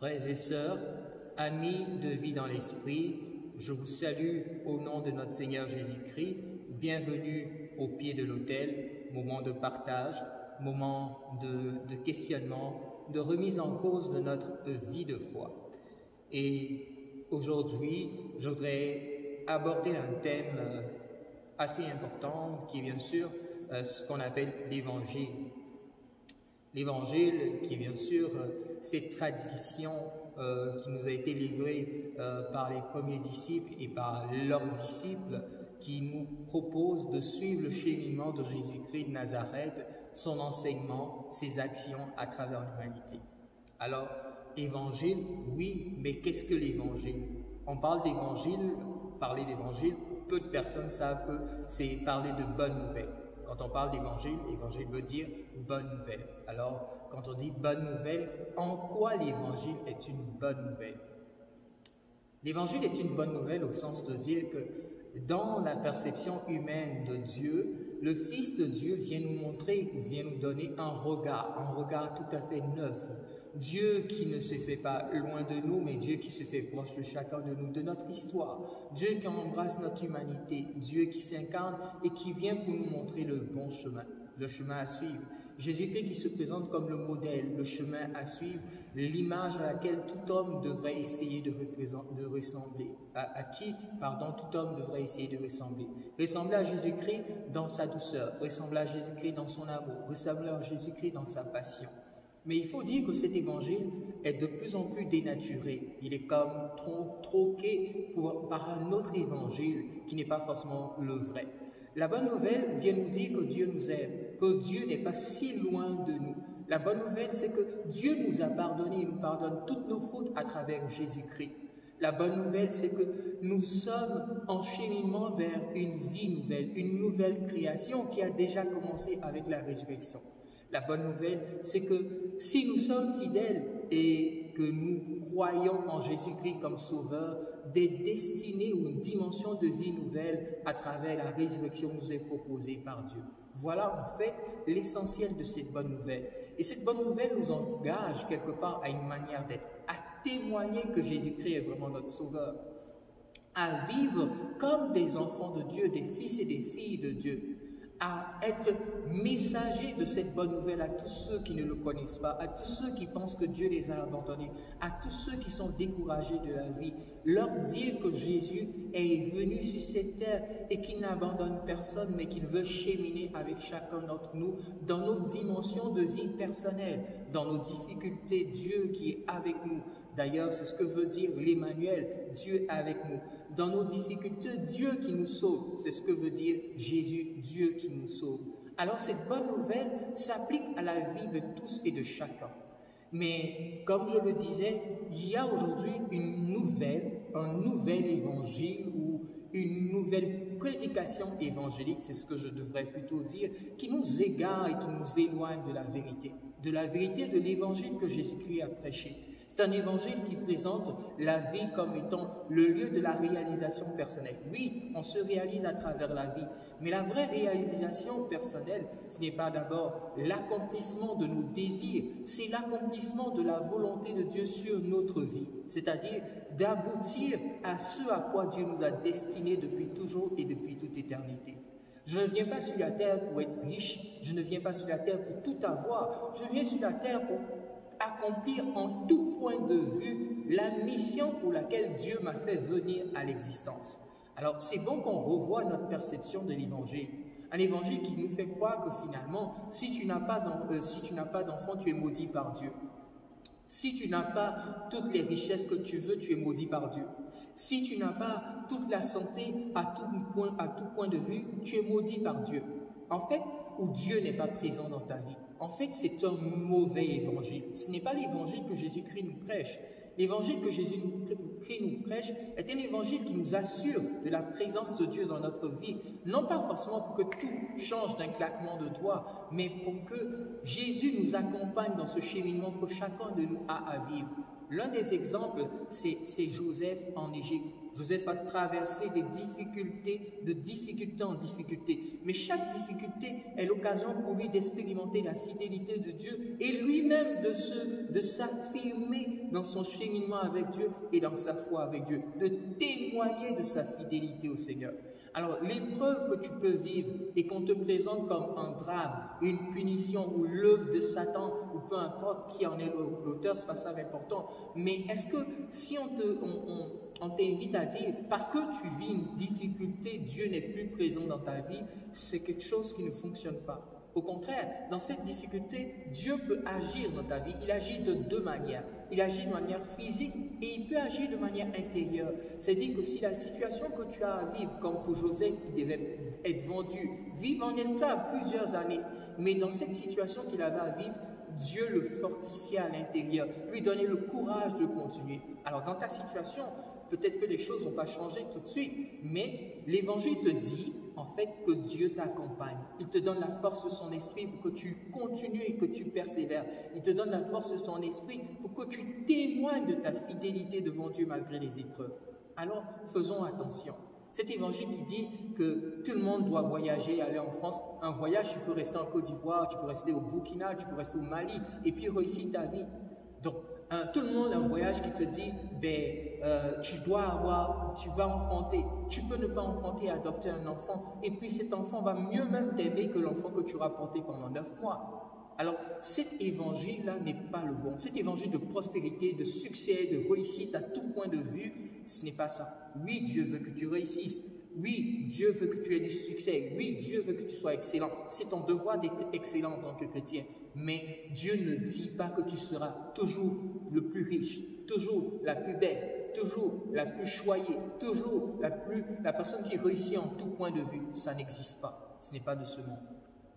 Frères et sœurs, amis de vie dans l'Esprit, je vous salue au nom de notre Seigneur Jésus-Christ. Bienvenue au pied de l'autel, moment de partage, moment de questionnement, de remise en cause de notre vie de foi. Et aujourd'hui, je voudrais aborder un thème assez important qui est bien sûr ce qu'on appelle l'Évangile. L'Évangile qui est bien sûr cette tradition qui nous a été livrée par les premiers disciples et par leurs disciples qui nous proposent de suivre le cheminement de Jésus-Christ de Nazareth, son enseignement, ses actions à travers l'humanité. Alors, Évangile, oui, mais qu'est-ce que l'Évangile? On parle d'Évangile, parler d'Évangile, peu de personnes savent que c'est parler de bonnes nouvelles. Quand on parle d'évangile, évangile veut dire bonne nouvelle. Alors, quand on dit bonne nouvelle, en quoi l'évangile est une bonne nouvelle? L'évangile est une bonne nouvelle au sens de dire que dans la perception humaine de Dieu, le Fils de Dieu vient nous montrer, vient nous donner un regard tout à fait neuf. Dieu qui ne se fait pas loin de nous, mais Dieu qui se fait proche de chacun de nous, de notre histoire. Dieu qui embrasse notre humanité, Dieu qui s'incarne et qui vient pour nous montrer le bon chemin, le chemin à suivre. Jésus-Christ qui se présente comme le modèle, le chemin à suivre, l'image à laquelle tout homme devrait essayer de ressembler. À qui, tout homme devrait essayer de ressembler. Ressembler à Jésus-Christ dans sa douceur, ressembler à Jésus-Christ dans son amour, ressembler à Jésus-Christ dans sa passion. Mais il faut dire que cet évangile est de plus en plus dénaturé. Il est comme troqué par un autre évangile qui n'est pas forcément le vrai. La bonne nouvelle vient nous dire que Dieu nous aime, que Dieu n'est pas si loin de nous. La bonne nouvelle, c'est que Dieu nous a pardonné, il nous pardonne toutes nos fautes à travers Jésus-Christ. La bonne nouvelle, c'est que nous sommes en cheminement vers une vie nouvelle, une nouvelle création qui a déjà commencé avec la résurrection. La bonne nouvelle, c'est que si nous sommes fidèles et que nous croyons en Jésus-Christ comme sauveur, des destinées ou une dimension de vie nouvelle à travers la résurrection nous est proposée par Dieu. Voilà en fait l'essentiel de cette bonne nouvelle. Et cette bonne nouvelle nous engage quelque part à une manière d'être, à témoigner que Jésus-Christ est vraiment notre sauveur, à vivre comme des enfants de Dieu, des fils et des filles de Dieu, à être messager de cette bonne nouvelle à tous ceux qui ne le connaissent pas, à tous ceux qui pensent que Dieu les a abandonnés, à tous ceux qui sont découragés de la vie, leur dire que Jésus est venu sur cette terre et qu'il n'abandonne personne, mais qu'il veut cheminer avec chacun d'entre nous dans nos dimensions de vie personnelle, dans nos difficultés, Dieu qui est avec nous. D'ailleurs, c'est ce que veut dire l'Emmanuel, Dieu avec nous. Dans nos difficultés, Dieu qui nous sauve, c'est ce que veut dire Jésus, Dieu qui nous sauve. Alors cette bonne nouvelle s'applique à la vie de tous et de chacun. Mais comme je le disais, il y a aujourd'hui un nouvel évangile ou une nouvelle prédication évangélique, c'est ce que je devrais plutôt dire, qui nous égare et qui nous éloigne de la vérité de l'évangile que Jésus-Christ a prêché. C'est un évangile qui présente la vie comme étant le lieu de la réalisation personnelle. Oui, on se réalise à travers la vie, mais la vraie réalisation personnelle, ce n'est pas d'abord l'accomplissement de nos désirs, c'est l'accomplissement de la volonté de Dieu sur notre vie, c'est-à-dire d'aboutir à ce à quoi Dieu nous a destinés depuis toujours et depuis toute éternité. Je ne viens pas sur la terre pour être riche, je ne viens pas sur la terre pour tout avoir, je viens sur la terre pour accomplir en tout point de vue la mission pour laquelle Dieu m'a fait venir à l'existence. Alors, c'est bon qu'on revoie notre perception de l'évangile. Un évangile qui nous fait croire que finalement, si tu n'as pas d'enfant, tu es maudit par Dieu. Si tu n'as pas toutes les richesses que tu veux, tu es maudit par Dieu. Si tu n'as pas toute la santé à tout point de vue, tu es maudit par Dieu. En fait, où Dieu n'est pas présent dans ta vie. En fait, c'est un mauvais évangile. Ce n'est pas l'évangile que Jésus-Christ nous prêche. L'évangile que Jésus-Christ nous prêche est un évangile qui nous assure de la présence de Dieu dans notre vie. Non pas forcément pour que tout change d'un claquement de doigts, mais pour que Jésus nous accompagne dans ce cheminement que chacun de nous a à vivre. L'un des exemples, c'est Joseph en Égypte. Joseph a traversé des difficultés, de difficulté en difficulté. Mais chaque difficulté est l'occasion pour lui d'expérimenter la fidélité de Dieu et lui-même de s'affirmer dans son cheminement avec Dieu et dans sa foi avec Dieu, de témoigner de sa fidélité au Seigneur. Alors, l'épreuve que tu peux vivre et qu'on te présente comme un drame, une punition ou l'œuvre de Satan, ou peu importe qui en est l'auteur, ce n'est pas ça l'important. Mais est-ce que si on t'invite à dire, parce que tu vis une difficulté, Dieu n'est plus présent dans ta vie, c'est quelque chose qui ne fonctionne pas. Au contraire, dans cette difficulté, Dieu peut agir dans ta vie. Il agit de deux manières. Il agit de manière physique et il peut agir de manière intérieure. C'est-à-dire que si la situation que tu as à vivre, comme pour Joseph, il devait être vendu, vivre en esclave plusieurs années, mais dans cette situation qu'il avait à vivre, Dieu le fortifiait à l'intérieur, lui donnait le courage de continuer. Alors dans ta situation, peut-être que les choses ne vont pas changer tout de suite, mais l'Évangile te dit en fait que Dieu t'accompagne. Il te donne la force de son esprit pour que tu continues et que tu persévères. Il te donne la force de son esprit pour que tu témoignes de ta fidélité devant Dieu malgré les épreuves. Alors faisons attention. Cet évangile qui dit que tout le monde doit voyager, aller en France, un voyage, tu peux rester en Côte d'Ivoire, tu peux rester au Burkina, tu peux rester au Mali et puis réussir ta vie. Donc, tout le monde a un voyage qui te dit, tu vas enfanter. Tu peux ne pas enfanter et adopter un enfant. Et puis cet enfant va mieux même t'aimer que l'enfant que tu auras porté pendant 9 mois. Alors, cet évangile-là n'est pas le bon. Cet évangile de prospérité, de succès, de réussite à tout point de vue, ce n'est pas ça. Oui, Dieu veut que tu réussisses. Oui, Dieu veut que tu aies du succès. Oui, Dieu veut que tu sois excellent. C'est ton devoir d'être excellent en tant que chrétien. Mais Dieu ne dit pas que tu seras toujours le plus riche, toujours la plus belle, toujours la plus choyée, toujours la personne qui réussit en tout point de vue. Ça n'existe pas. Ce n'est pas de ce monde.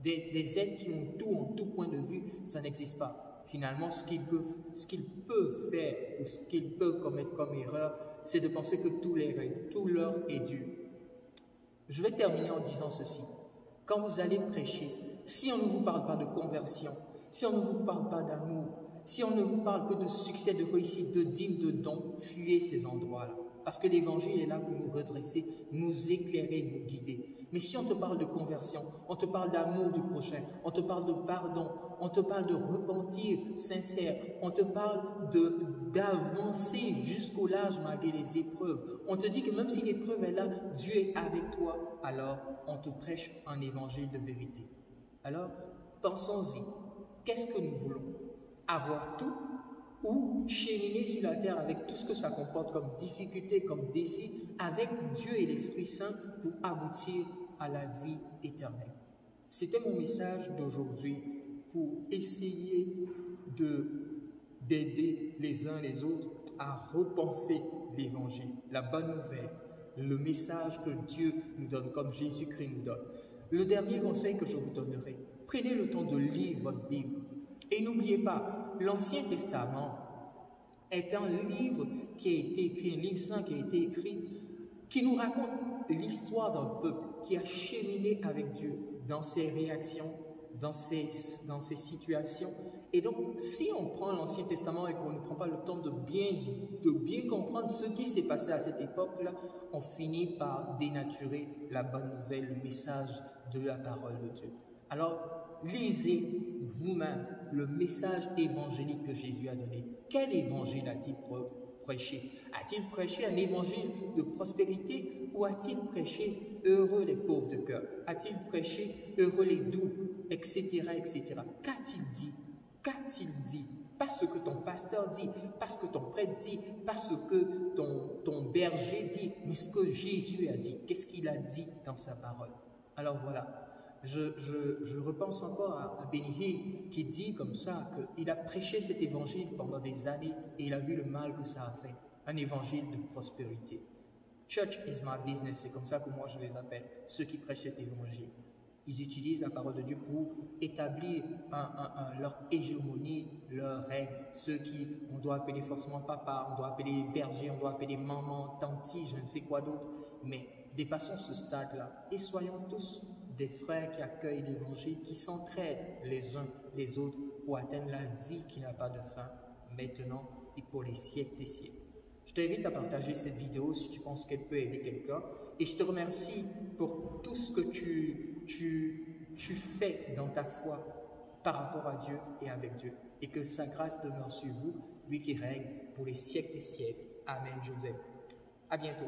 Des êtres qui ont tout en tout point de vue, ça n'existe pas. Finalement, ce qu'ils peuvent faire ou ce qu'ils peuvent commettre comme erreur, c'est de penser que tout leur est dû. Je vais terminer en disant ceci. Quand vous allez prêcher, si on ne vous parle pas de conversion, si on ne vous parle pas d'amour, si on ne vous parle que de succès, de réussite, de dîmes, de dons, fuyez ces endroits-là. Parce que l'évangile est là pour nous redresser, nous éclairer, nous guider. Mais si on te parle de conversion, on te parle d'amour du prochain, on te parle de pardon, on te parle de repentir sincère, on te parle d'avancer jusqu'au large malgré les épreuves. On te dit que même si l'épreuve est là, Dieu est avec toi, alors on te prêche un évangile de vérité. Alors, pensons-y. Qu'est-ce que nous voulons? Avoir tout ou cheminer sur la terre avec tout ce que ça comporte comme difficulté, comme défi, avec Dieu et l'Esprit Saint pour aboutir à la vie éternelle. C'était mon message d'aujourd'hui pour essayer d'aider les uns les autres à repenser l'Évangile, la bonne nouvelle, le message que Dieu nous donne, comme Jésus-Christ nous donne. Le dernier conseil que je vous donnerai, prenez le temps de lire votre Bible. Et n'oubliez pas, l'Ancien Testament est un livre qui a été écrit, un livre saint qui a été écrit, qui nous raconte l'histoire d'un peuple qui a cheminé avec Dieu dans ses réactions, dans ses situations. Et donc, si on prend l'Ancien Testament et qu'on ne prend pas le temps de bien comprendre ce qui s'est passé à cette époque-là, on finit par dénaturer la bonne nouvelle, le message de la parole de Dieu. Alors, lisez vous-même le message évangélique que Jésus a donné. Quel évangile a-t-il prêché? A-t-il prêché un évangile de prospérité ou a-t-il prêché heureux les pauvres de cœur? A-t-il prêché heureux les doux, etc., etc. Qu'a-t-il dit? Qu'a-t-il dit? Pas ce que ton pasteur dit, pas ce que ton prêtre dit, pas ce que ton berger dit, mais ce que Jésus a dit. Qu'est-ce qu'il a dit dans sa parole? Alors voilà. Je repense encore à Benny Hinn qui dit comme ça qu'il a prêché cet évangile pendant des années et il a vu le mal que ça a fait. Un évangile de prospérité. Church is my business, c'est comme ça que moi je les appelle, ceux qui prêchent cet évangile. Ils utilisent la parole de Dieu pour établir leur hégémonie, leur règne. Ceux qui, on doit appeler forcément papa, on doit appeler berger, on doit appeler maman, tanti, je ne sais quoi d'autre. Mais dépassons ce stade-là et soyons tous des frères qui accueillent l'Évangile, qui s'entraident les uns les autres pour atteindre la vie qui n'a pas de fin, maintenant et pour les siècles des siècles. Je t'invite à partager cette vidéo si tu penses qu'elle peut aider quelqu'un. Et je te remercie pour tout ce que tu fais dans ta foi par rapport à Dieu et avec Dieu. Et que sa grâce demeure sur vous, lui qui règne pour les siècles des siècles. Amen, je vous aime. À bientôt.